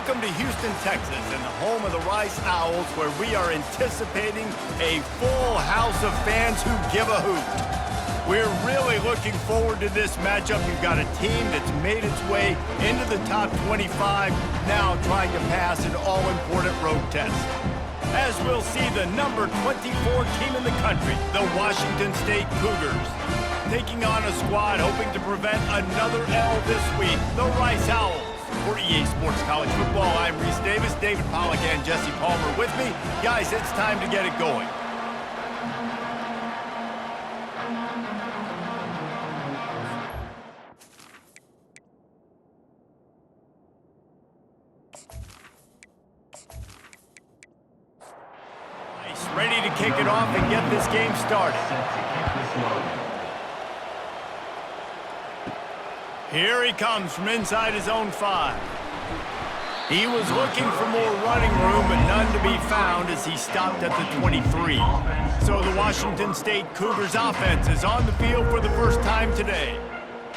Welcome to Houston, Texas, and the home of the Rice Owls, where we are anticipating a full house of fans who give a hoot. We're really looking forward to this matchup. You've got a team that's made its way into the top 25, now trying to pass an all-important road test. As we'll see the number 24 team in the country, the Washington State Cougars, taking on a squad hoping to prevent another L this week, the Rice Owls. For EA Sports College Football, I'm Reese Davis, David Pollack, and Jesse Palmer with me. Guys, it's time to get it going. Nice, ready to kick it off and get this game started. Here he comes from inside his own 5. He was looking for more running room, but none to be found as he stopped at the 23. So the Washington State Cougars offense is on the field for the first time today.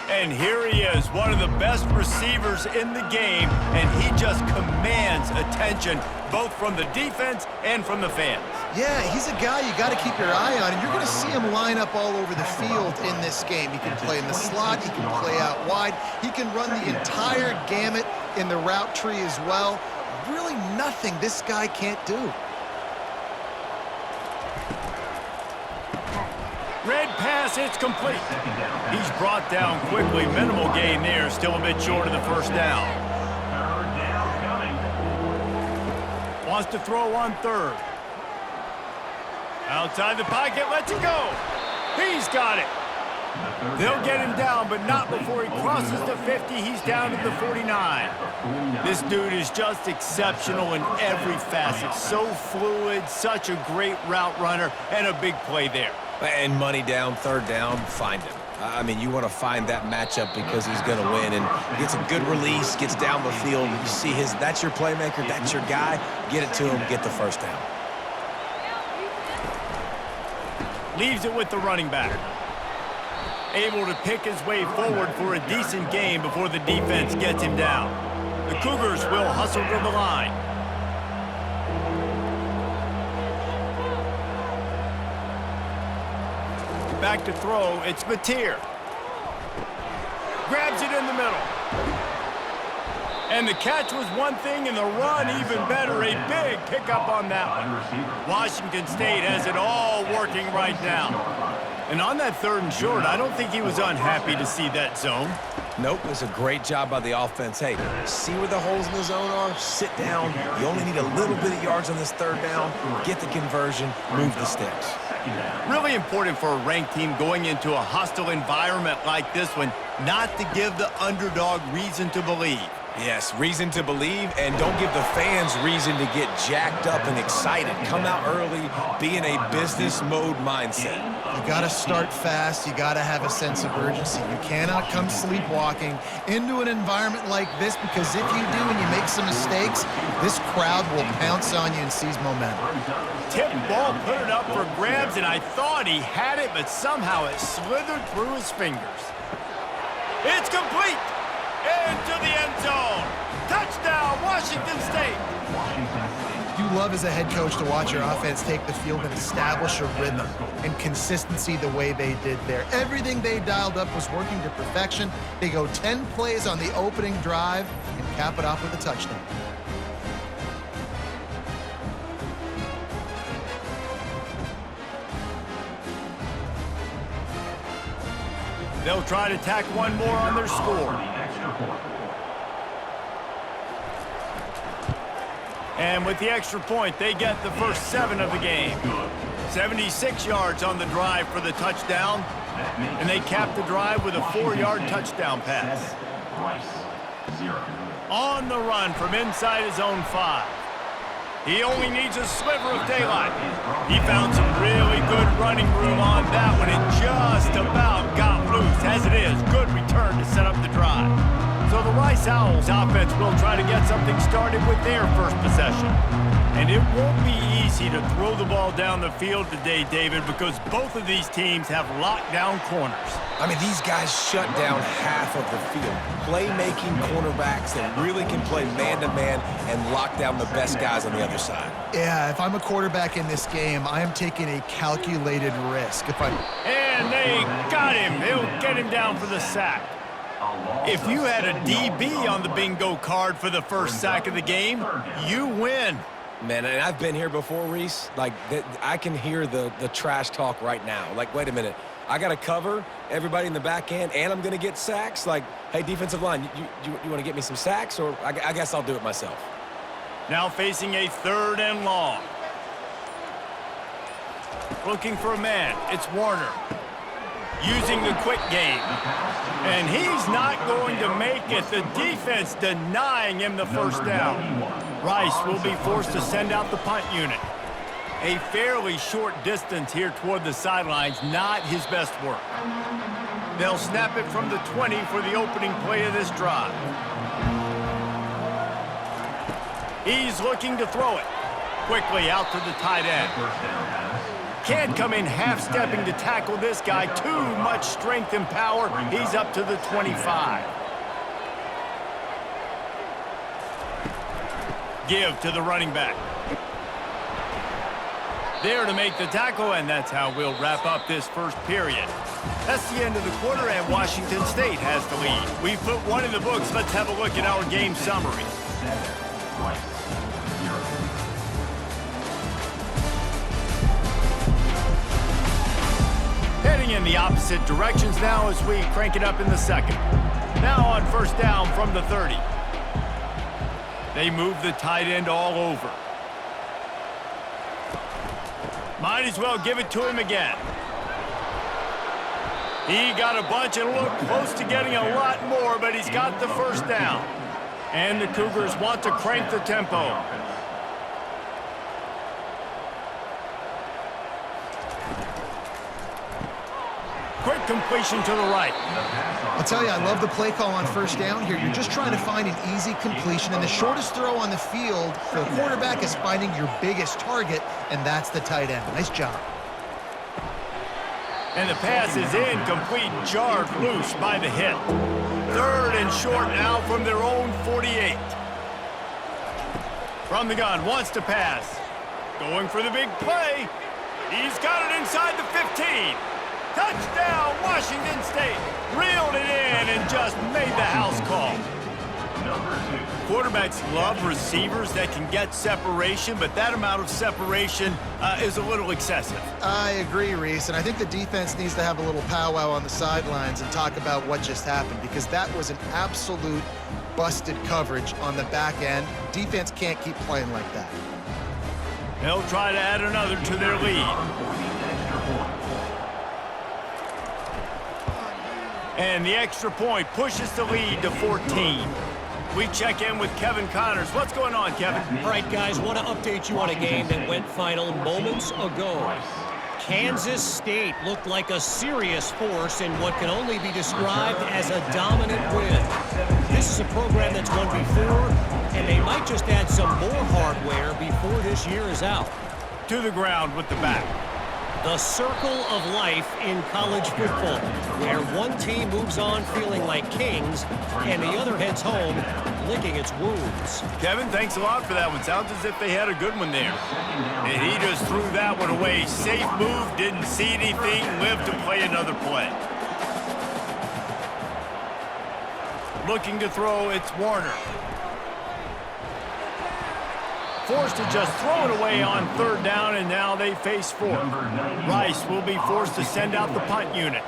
And here he is, one of the best receivers in the game, and he just commands attention, both from the defense and from the fans. Yeah, he's a guy you got to keep your eye on, and you're going to see him line up all over the field in this game. He can play in the slot, he can play out wide, he can run the entire gamut in the route tree as well. Really nothing this guy can't do. Red pass, it's complete. He's brought down quickly. Minimal gain there, still a bit short of the first down. Wants to throw on third. Outside the pocket, lets it go. He's got it. They'll get him down, but not before he crosses the 50. He's down to the 49. This dude is just exceptional in every facet. So fluid, such a great route runner, and a big play there. And money down, third down, find him. I mean, you want to find that matchup because he's going to win. And gets a good release, gets down the field. You see that's your playmaker, that's your guy. Get it to him, get the first down. Leaves it with the running back. Able to pick his way forward for a decent gain before the defense gets him down. The Cougars will hustle to the line. Back to throw, it's Mateer. Grabs it in the middle. And the catch was one thing, and the run even better. A big pickup on that one. Washington State has it all working right now. And on that third and short, I don't think he was unhappy to see that zone. Nope, it was a great job by the offense. Hey, see where the holes in the zone are? Sit down. You only need a little bit of yards on this third down. Get the conversion, move the sticks. Really important for a ranked team going into a hostile environment like this one, not to give the underdog reason to believe. Yes, reason to believe, and don't give the fans reason to get jacked up and excited. Come out early, be in a business mode mindset. You got to start fast. You got to have a sense of urgency. You cannot come sleepwalking into an environment like this, because if you do and you make some mistakes, this crowd will pounce on you and seize momentum. Tip ball, put it up for grabs, and I thought he had it, but somehow it slithered through his fingers. It's complete! Into the end zone. Touchdown, Washington State. You love as a head coach to watch your offense take the field and establish a rhythm and consistency the way they did there. Everything they dialed up was working to perfection. They go 10 plays on the opening drive and cap it off with a touchdown. They'll try to tack one more on their score. And with the extra point, they get the first 7 of the game. 76 yards on the drive for the touchdown. And they cap the drive with a 4-yard touchdown pass. On the run from inside his own 5. He only needs a sliver of daylight. He found some really good running room on that one and just about got loose. As it is, good return to set up the drive. So the the Rice Owls offense will try to get something started with their first possession. And it won't be easy to throw the ball down the field today, David, because both of these teams have lockdown corners. I mean, these guys shut down half of the field. Playmaking cornerbacks that really can play man-to-man and lock down the best guys on the other side. Yeah, if I'm a quarterback in this game, I am taking a calculated risk. And they got him. They'll get him down for the sack. If you had a DB on the bingo card for the first sack of the game, you win. Man, and I've been here before, Reese. Like, I can hear the trash talk right now. Like, wait a minute. I got to cover everybody in the back end, and I'm going to get sacks? Like, hey, defensive line, you want to get me some sacks? Or I guess I'll do it myself. Now facing a 3rd and long. Looking for a man. It's Warner. Using the quick game. And he's not going to make it. The defense denying him the first down. Rice will be forced to send out the punt unit. A fairly short distance here toward the sidelines, not his best work. They'll snap it from the 20 for the opening play of this drive. He's looking to throw it. Quickly out to the tight end. Can't come in half-stepping to tackle this guy. Too much strength and power. He's up to the 25. Give to the running back. There to make the tackle, and that's how we'll wrap up this first period. That's the end of the quarter, and Washington State has the lead. We've put one in the books. Let's have a look at our game summary. Heading in the opposite directions now as we crank it up in the second. Now on first down from the 30. They move the tight end all over. Might as well give it to him again. He got a bunch and looked close to getting a lot more, but he's got the first down. And the Cougars want to crank the tempo. Quick completion to the right. I'll tell you, I love the play call on first down here. You're just trying to find an easy completion, and the shortest throw on the field for the quarterback is finding your biggest target, and that's the tight end. Nice job. And the pass is incomplete, jarred loose by the hit. 3rd and short now from their own 48. From the gun, wants to pass. Going for the big play. He's got it inside the 15. Touchdown, Washington State. Reeled it in and just made the house call. Quarterbacks love receivers that can get separation, but that amount of separation is a little excessive. I agree, Reese, and I think the defense needs to have a little powwow on the sidelines and talk about what just happened, because that was an absolute busted coverage on the back end. Defense can't keep playing like that. They'll try to add another to their lead. And the extra point pushes the lead to 14. We check in with Kevin Connors. What's going on, Kevin? All right, guys, want to update you on a game that went final moments ago. Kansas State looked like a serious force in what can only be described as a dominant win. This is a program that's won before, and they might just add some more hardware before this year is out. To the ground with the back. The circle of life in college football, where one team moves on feeling like kings and the other heads home licking its wounds. Kevin, thanks a lot for that one. Sounds as if they had a good one there. And he just threw that one away. Safe move, didn't see anything, lived to play another play. Looking to throw, it's Warner. Forced to just throw it away on 3rd down, and now they face 4th. Rice will be forced to send out the punt unit.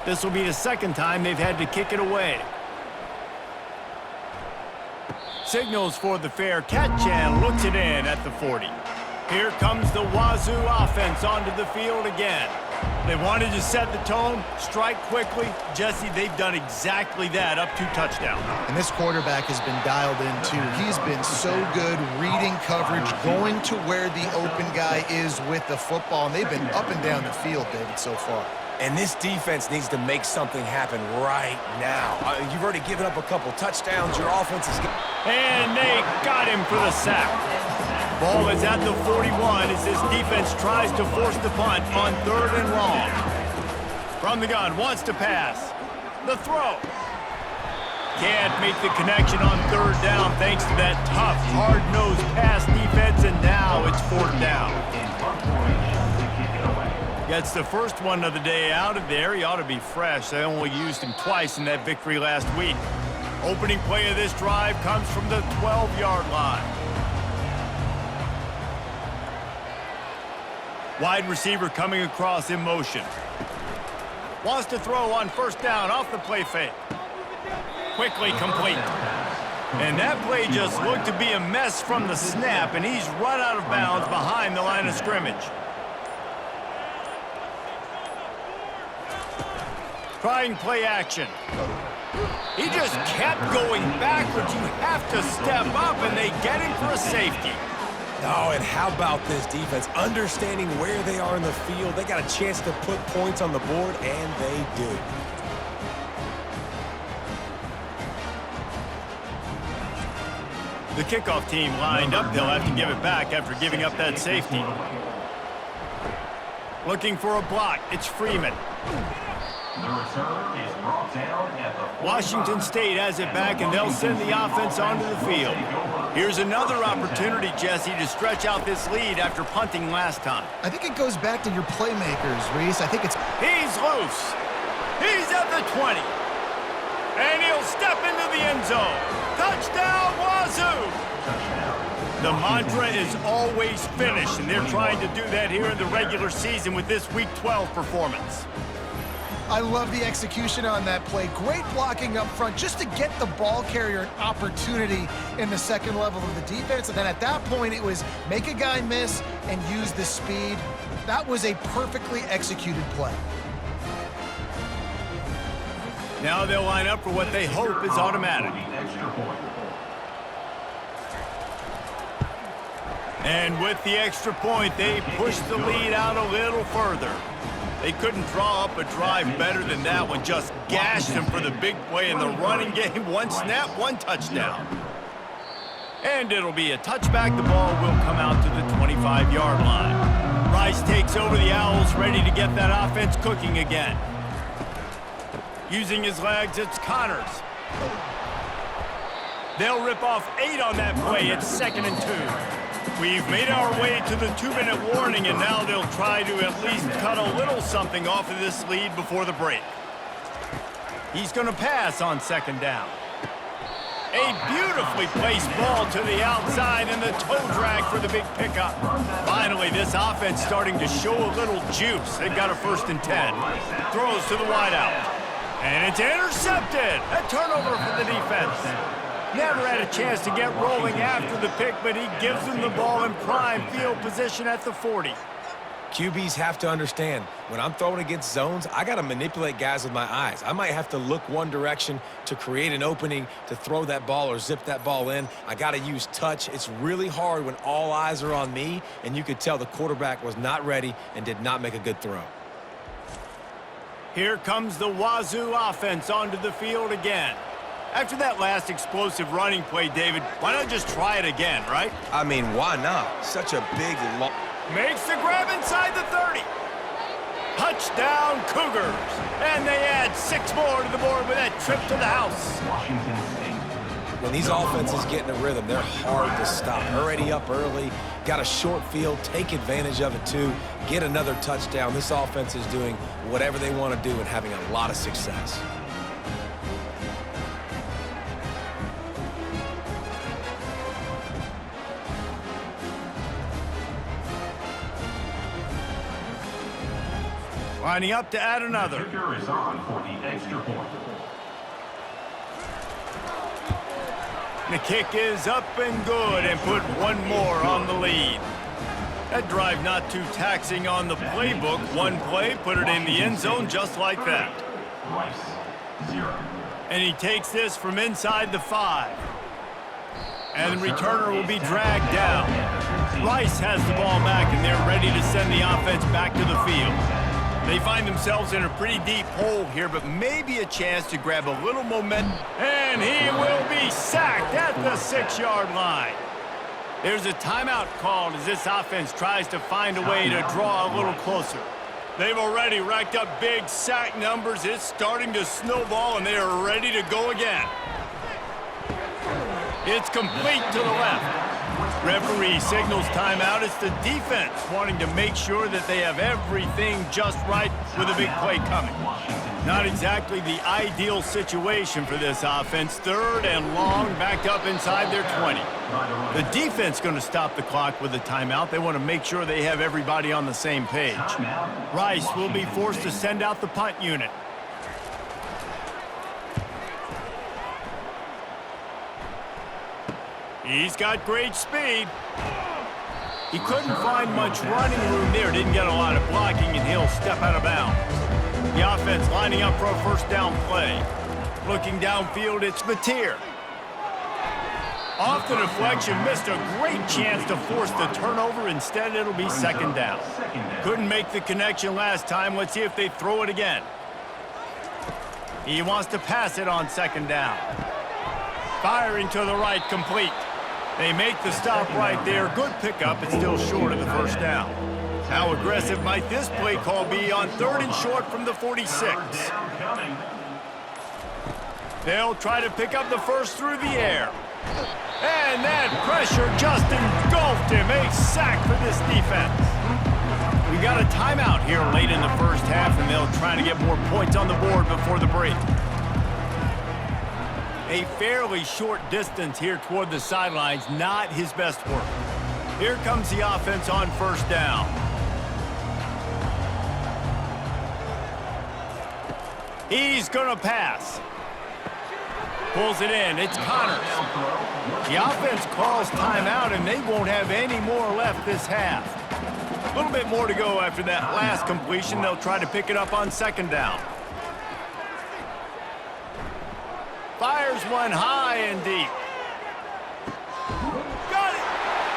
This will be the 2nd time they've had to kick it away. Signals for the fair catch and looks it in at the 40. Here comes the Wazoo offense onto the field again. They wanted to set the tone, strike quickly. Jesse, they've done exactly that, up to touchdown. And this quarterback has been dialed in, too. He's been so good reading coverage, going to where the open guy is with the football, and they've been up and down the field, David, so far. And this defense needs to make something happen right now. You've already given up a couple touchdowns. Your offense is... And they got him for the sack. Ball is at the 41 as this defense tries to force the punt on 3rd and long. From the gun, wants to pass. The throw. Can't make the connection on 3rd down thanks to that tough, hard-nosed pass defense, and now it's 4th down. Gets the first one of the day out of there. He ought to be fresh. They only used him twice in that victory last week. Opening play of this drive comes from the 12-yard line. Wide receiver coming across in motion. Wants to throw on 1st down off the play fake. Quickly complete. And that play just looked to be a mess from the snap, and he's run out of bounds behind the line of scrimmage. Trying play action. He just kept going backwards. You have to step up, and they get him for a safety. Oh, and how about this defense? Understanding where they are in the field. They got a chance to put points on the board, and they do. The kickoff team lined up. They'll have to give it back after giving up that safety. Looking for a block. It's Freeman. Washington State has it back, and they'll send the offense onto the field. Here's another opportunity, Jesse, to stretch out this lead after punting last time. I think it goes back to your playmakers, Reese. I think it's... He's loose. He's at the 20. And he'll step into the end zone. Touchdown, Wazoo! The mantra is always finish, and they're trying to do that here in the regular season with this Week 12 performance. I love the execution on that play. Great blocking up front just to get the ball carrier an opportunity in the second level of the defense. And then at that point, it was make a guy miss and use the speed. That was a perfectly executed play. Now they'll line up for what they hope is automatic. And with the extra point, they push the lead out a little further. They couldn't draw up a drive better than that one. Just gashed them for the big play in the running game. One snap, one touchdown. And it'll be a touchback. The ball will come out to the 25-yard line. Rice takes over the Owls, ready to get that offense cooking again. Using his legs, it's Connors. They'll rip off 8 on that play. It's 2nd and 2. We've made our way to the 2-minute warning, and now they'll try to at least cut a little something off of this lead before the break. He's going to pass on 2nd down. A beautifully placed ball to the outside, and the toe drag for the big pickup. Finally, this offense starting to show a little juice. They've got a 1st and 10. Throws to the wideout. And it's intercepted. A turnover for the defense. Never had a chance to get rolling after the pick, but he gives them the ball in prime field position at the 40. QBs have to understand, when I'm throwing against zones, I got to manipulate guys with my eyes. I might have to look one direction to create an opening to throw that ball or zip that ball in. I got to use touch. It's really hard when all eyes are on me, and you could tell the quarterback was not ready and did not make a good throw. Here comes the Wazoo offense onto the field again. After that last explosive running play, David, why not just try it again, right? I mean, why not? Such a big, long... Makes the grab inside the 30. Touchdown, Cougars. And they add 6 more to the board with that trip to the house. When these offenses get in a rhythm, they're hard to stop. Already up early, got a short field, take advantage of it too, get another touchdown. This offense is doing whatever they want to do and having a lot of success. Lining up to add another. Kicker is on for the extra point. The kick is up and good, and put 1 more on the lead. That drive not too taxing on the playbook. 1 play, put it in the end zone just like that. Rice, 0. And he takes this from inside the 5. And the returner will be dragged down. Rice has the ball back, and they're ready to send the offense back to the field. They find themselves in a pretty deep hole here, but maybe a chance to grab a little momentum. And he will be sacked at the 6-yard line. There's a timeout called as this offense tries to find a way to draw a little closer. They've already racked up big sack numbers. It's starting to snowball, and they are ready to go again. It's complete to the left. Referee signals timeout. It's the defense wanting to make sure that they have everything just right with a big play coming. Not exactly the ideal situation for this offense. 3rd and long, backed up inside their 20. The defense going to stop the clock with a timeout. They want to make sure they have everybody on the same page. Rice will be forced to send out the punt unit. He's got great speed. He couldn't find much running room there. Didn't get a lot of blocking, and he'll step out of bounds. The offense lining up for a first down play. Looking downfield, it's Mateer. Off the deflection, missed a great chance to force the turnover. Instead, it'll be 2nd down. Couldn't make the connection last time. Let's see if they throw it again. He wants to pass it on 2nd down. Firing to the right, complete. They make the stop right there. Good pickup. It's still short of the first down. How aggressive might this play call be on 3rd and short from the 46? They'll try to pick up the first through the air. And that pressure just engulfed him. A sack for this defense. We got a timeout here late in the first half, and they'll try to get more points on the board before the break. A fairly short distance here toward the sidelines, not his best work. Here comes the offense on first down. He's going to pass. Pulls it in. It's Connors. The offense calls timeout, and they won't have any more left this half. A little bit more to go after that last completion. They'll try to pick it up on 2nd down. Fires one high and deep. Got it!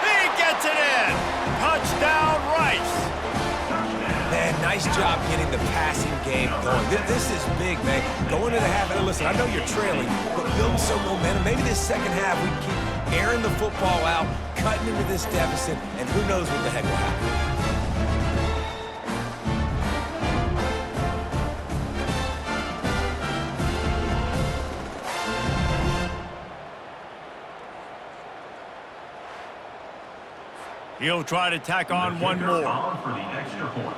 He gets it in! Touchdown, Rice! Man, nice job getting the passing game going. This is big, man. Going into the half, and listen, I know you're trailing, but building some momentum. Maybe this 2nd half we keep airing the football out, cutting into this deficit, and who knows what the heck will happen. He'll try to tack on one more. For the extra point.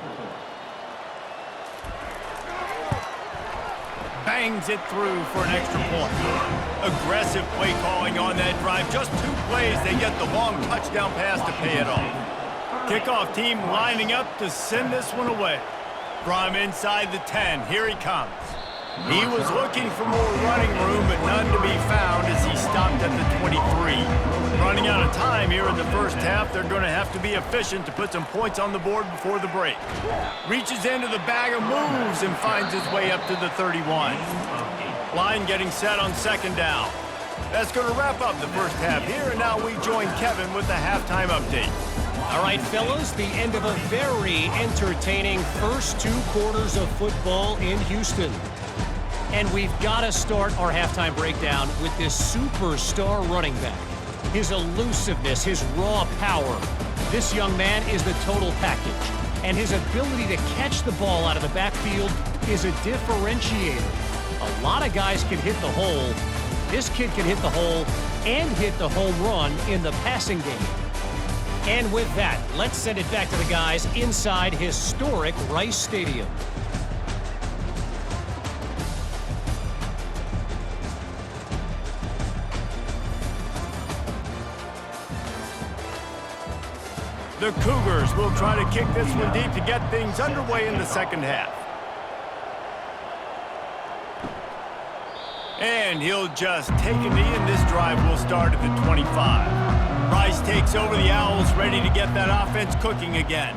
Bangs it through for an extra point. Aggressive play calling on that drive. Just 2 plays, they get the long touchdown pass to pay it off. Kickoff team lining up to send this one away. From inside the 10, here he comes. He was looking for more running room, but none to be found as he stopped at the 23. Running out of time here in the first half, they're going to have to be efficient to put some points on the board before the break. Reaches into the bag of moves and finds his way up to the 31. Line getting set on 2nd down. That's going to wrap up the first half here, and now we join Kevin with the halftime update. All right, fellas, the end of a very entertaining first 2 quarters of football in Houston. And we've got to start our halftime breakdown with this superstar running back. His elusiveness, his raw power. This young man is the total package. And his ability to catch the ball out of the backfield is a differentiator. A lot of guys can hit the hole. This kid can hit the hole and hit the home run in the passing game. And with that, let's send it back to the guys inside historic Rice Stadium. The Cougars will try to kick this one deep to get things underway in the second half. And he'll just take a knee, and this drive will start at the 25. Rice takes over the Owls, ready to get that offense cooking again.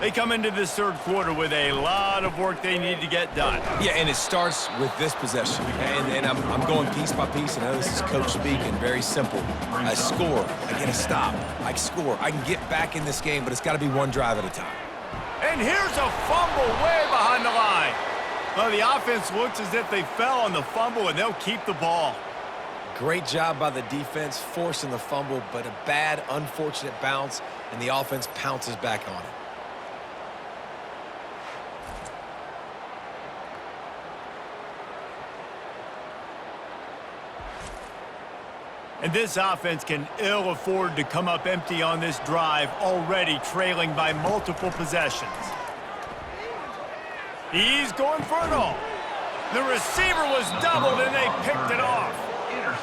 They come into this third quarter with a lot of work they need to get done. Yeah, and it starts with this possession. And I'm going piece by piece, and I know this is coach speaking, very simple. I score, I get a stop, I score. I can get back in this game, but it's got to be one drive at a time. And here's a fumble way behind the line. Well, the offense looks as if they fell on the fumble, and they'll keep the ball. Great job by the defense forcing the fumble, but a bad, unfortunate bounce, and the offense pounces back on it. And this offense can ill afford to come up empty on this drive, already trailing by multiple possessions. He's going for it all. The receiver was doubled, and they picked it off.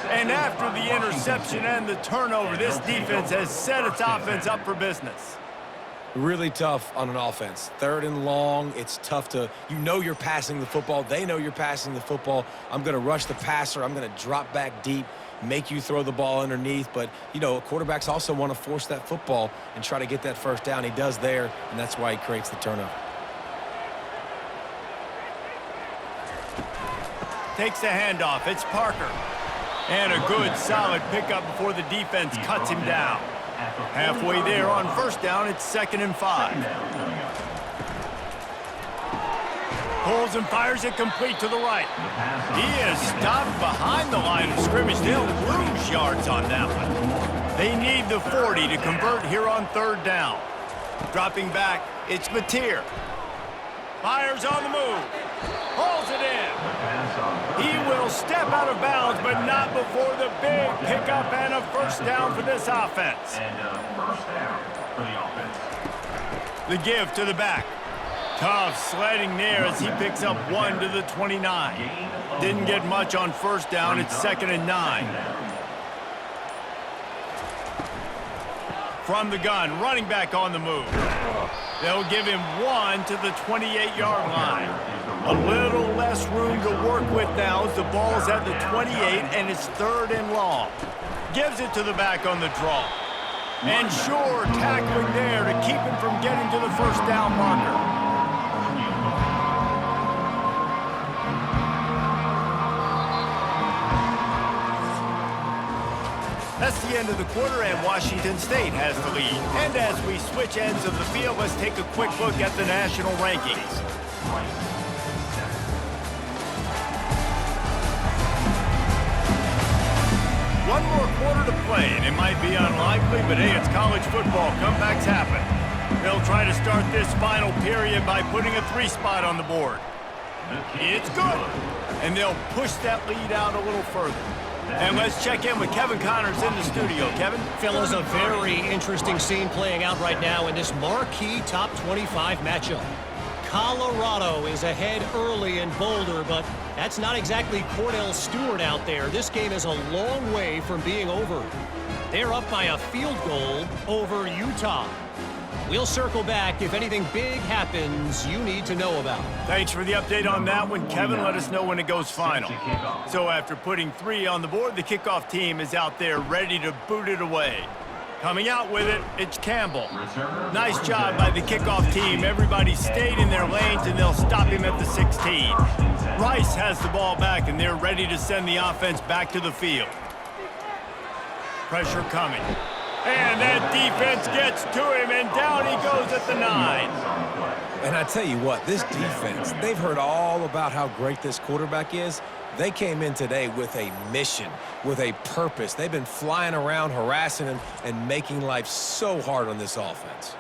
And after the interception and the turnover, this defense has set its offense up for business. Really tough on an offense. 3rd and long, it's tough to, you're passing the football. They know you're passing the football. I'm going to rush the passer. I'm going to drop back deep, make you throw the ball underneath. But, quarterbacks also want to force that football and try to get that first down. He does there, and that's why he creates the turnover. Takes the handoff. It's Parker. And a good, solid pickup before the defense cuts him down. Halfway there on first down, it's 2nd and 5. Pulls and fires it complete to the right. He is stopped behind the line of scrimmage. They'll lose yards on that one. They need the 40 to convert here on 3rd down. Dropping back, it's Mateer. Fires on the move. Pulls it in. He will step out of bounds, but not before the big pickup and a first down for this offense. And a first down for the offense. The give to the back. Tough sledding there as he picks up 1 to the 29. Didn't get much on first down. It's 2nd and 9. From the gun, running back on the move. They'll give him 1 to the 28-yard line. A little less room to work with now as the ball's at the 28 and it's 3rd and long. Gives it to the back on the draw. And sure, tackling there to keep him from getting to the first down marker. That's the end of the quarter, and Washington State has the lead. And as we switch ends of the field, let's take a quick look at the national rankings. One more quarter to play, and it might be unlikely, but hey, it's college football. Comebacks happen. They'll try to start this final period by putting a 3 spot on the board. It's good. And they'll push that lead out a little further. And let's check in with Kevin Connors in the studio. Kevin? Fellas, a very interesting scene playing out right now in this marquee top 25 matchup. Colorado is ahead early in Boulder, but that's not exactly Cordell Stewart out there. This game is a long way from being over. They're up by a field goal over Utah. We'll circle back if anything big happens you need to know about. Thanks for the update on that one, Kevin. Let us know when it goes final. So after putting 3 on the board, the kickoff team is out there ready to boot it away. Coming out with it, it's Campbell. Nice job by the kickoff team. Everybody stayed in their lanes, and they'll stop him at the 16. Rice has the ball back, and they're ready to send the offense back to the field. Pressure coming. And that defense gets to him, and down he goes at the 9. And I tell you what, this defense, they've heard all about how great this quarterback is. They came in today with a mission, with a purpose. They've been flying around, harassing him, and making life so hard on this offense.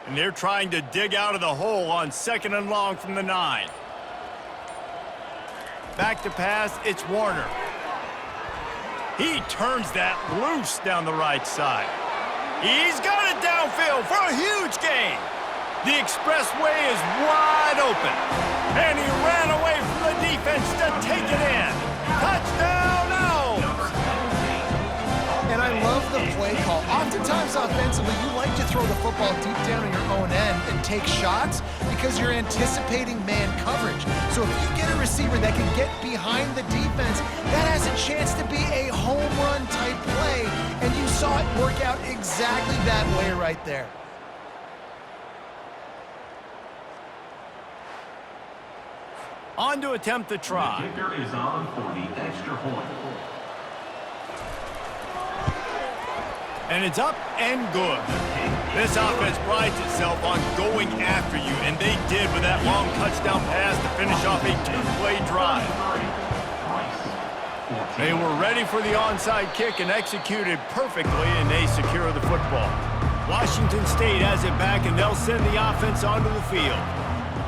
And they're trying to dig out of the hole on 2nd and long from the 9. Back to pass, it's Warner. He turns that loose down the right side. He's got it downfield for a huge gain. The expressway is wide open. And he ran away from the defense to take it in. Touchdown, Owls! And I love the play call. Oftentimes offensively, you like to throw the football deep down on your own end and take shots because you're anticipating man coverage. So if you get a receiver that can get behind the defense, that has a chance to be a home run type play. And you saw it work out exactly that way right there. On to attempt the try. The kicker is on for the extra point. And it's up and good. This offense prides itself on going after you, and they did with that long touchdown pass to finish off a two-play drive. They were ready for the onside kick and executed perfectly, and they secure the football. Washington State has it back, and they'll send the offense onto the field.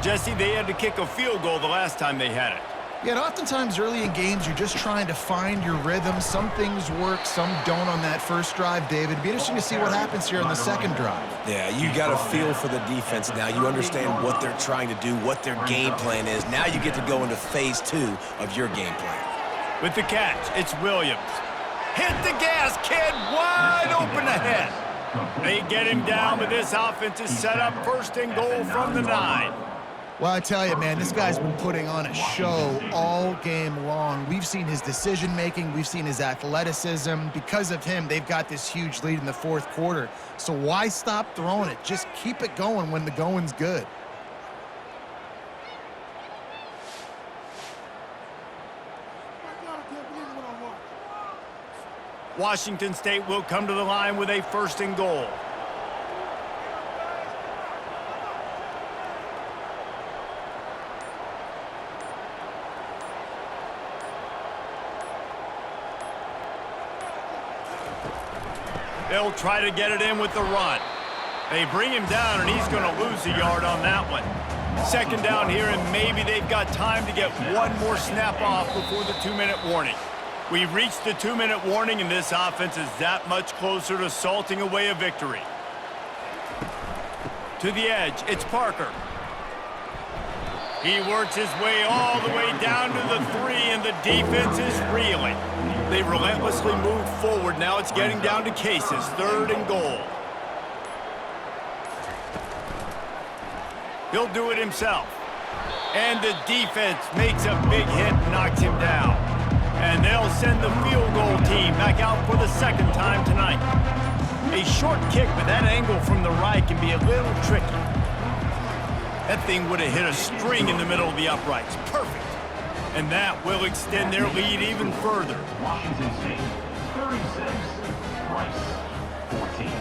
Jesse, they had to kick a field goal the last time they had it. Yeah, and oftentimes early in games, you're just trying to find your rhythm. Some things work, some don't on that first drive, David. It'd be interesting to see what happens here on the second drive. Yeah, you got a feel for the defense now. You understand what they're trying to do, what their game plan is. Now you get to go into phase 2 of your game plan. With the catch, it's Williams. Hit the gas, kid, wide open ahead. They get him down, but this offense is set up first and goal from the 9. Well, I tell you, man, this guy's been putting on a show all game long. We've seen his decision-making. We've seen his athleticism. Because of him, they've got this huge lead in the fourth quarter. So why stop throwing it? Just keep it going when the going's good. Washington State will come to the line with a first and goal. They'll try to get it in with the run. They bring him down, and he's going to lose a yard on that one. Second down here, and maybe they've got time to get one more snap off before the 2-minute warning. We've reached the 2-minute warning, and this offense is that much closer to salting away a victory. To the edge, it's Parker. He works his way all the way down to the 3, and the defense is reeling. They relentlessly moved forward. Now it's getting down to cases. Third and goal. He'll do it himself. And the defense makes a big hit and knocks him down. And they'll send the field goal team back out for the second time tonight. A short kick, but that angle from the right can be a little tricky. That thing would have hit a string in the middle of the uprights. Perfect. And that will extend their lead even further. Washington State, 36, Rice, 14.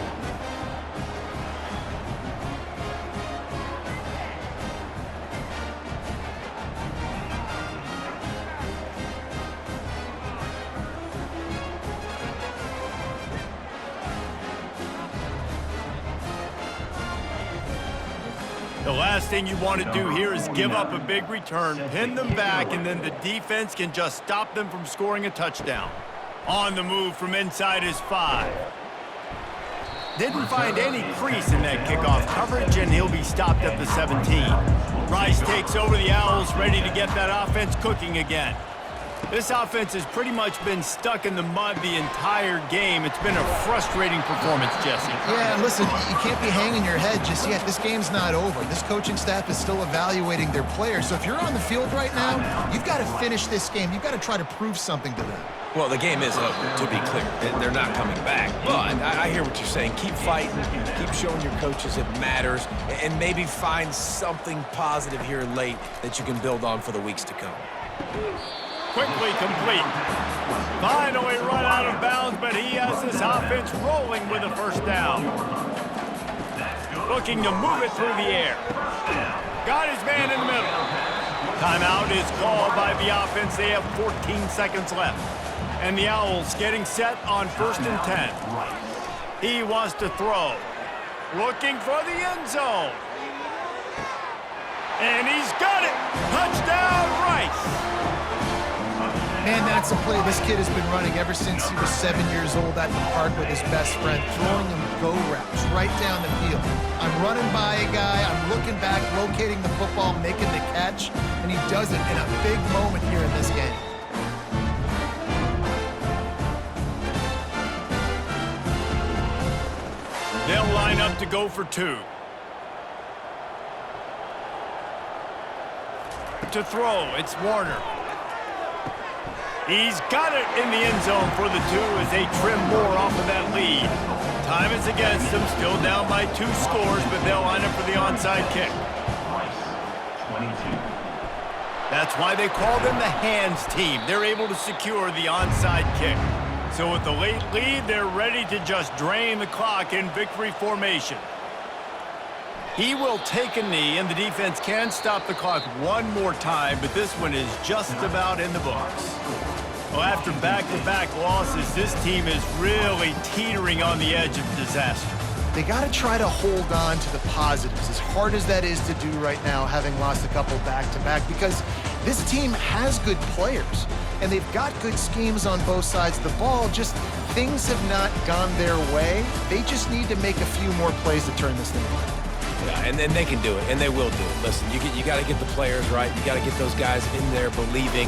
The last thing you want to do here is give up a big return, pin them back, and then the defense can just stop them from scoring a touchdown. On the move from inside is 5. Didn't find any crease in that kickoff coverage, and he'll be stopped at the 17. Rice takes over the Owls, ready to get that offense cooking again. This offense has pretty much been stuck in the mud the entire game. It's been a frustrating performance, Jesse. Yeah, listen, you can't be hanging your head just yet. This game's not over. This coaching staff is still evaluating their players. So if you're on the field right now, you've got to finish this game. You've got to try to prove something to them. Well, the game is over, to be clear. They're not coming back. But I hear what you're saying. Keep fighting. Keep showing your coaches it matters. And maybe find something positive here late that you can build on for the weeks to come. Quickly complete. Finally run out of bounds, but he has this offense rolling with a first down. Looking to move it through the air. Got his man in the middle. Timeout is called by the offense. They have 14 seconds left. And the Owls getting set on 1st and 10. He wants to throw. Looking for the end zone. And he's got it. Touchdown, Rice. Man, that's a play this kid has been running ever since he was 7 years old at the park with his best friend, throwing him go routes right down the field. I'm running by a guy, I'm looking back, locating the football, making the catch, and he does it in a big moment here in this game. They'll line up to go for 2. To throw, it's Warner. He's got it in the end zone for the 2 as they trim more off of that lead. Time is against them, still down by 2 scores, but they'll line up for the onside kick. 22. That's why they call them the hands team. They're able to secure the onside kick. So with the late lead, they're ready to just drain the clock in victory formation. He will take a knee, and the defense can stop the clock one more time, but this one is just about in the books. Well, after back-to-back losses, this team is really teetering on the edge of disaster. They got to try to hold on to the positives, as hard as that is to do right now, having lost a couple back-to-back, because this team has good players, and they've got good schemes on both sides of the ball. Just things have not gone their way. They just need to make a few more plays to turn this thing around. Yeah, and then they can do it, and they will do it. Listen, you got to get the players right. You got to get those guys in there believing.